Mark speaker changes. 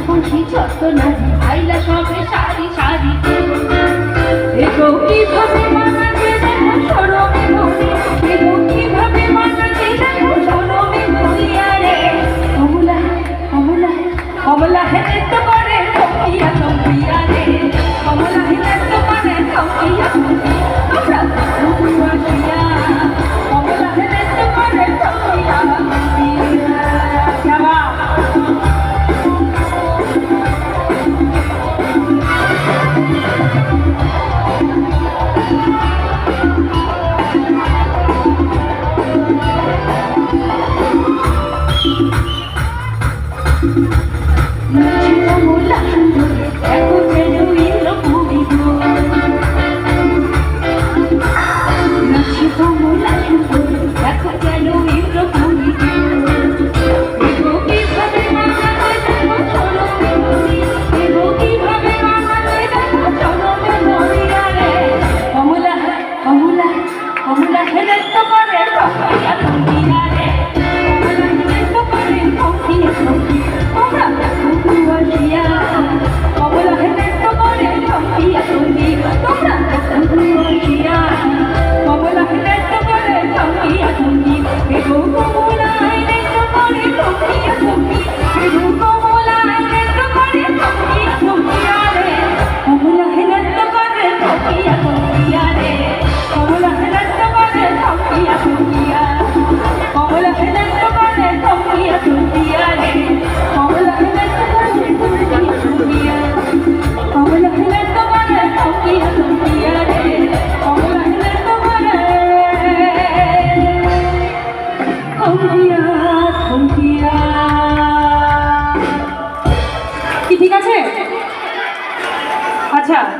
Speaker 1: খুশি ছোট্ট নারী আইলা সবে সারি সারি এগো কিভাবে মানাতে দেখো সরমে ধরি এগো কিভাবে মানাতে দেখো সরমে ধরি আরে কমলা কমলা কমলা হেতে তো করে থমকিয়া থমকিয়া রে কমলা হেতে তো করে থমকিয়া থমকিয়া তোমরা থমকিয়া কমলা হেতে তো করে থমকিয়া থমকিয়া যাবা মুঝে কমলা সুন্দর দেখো যে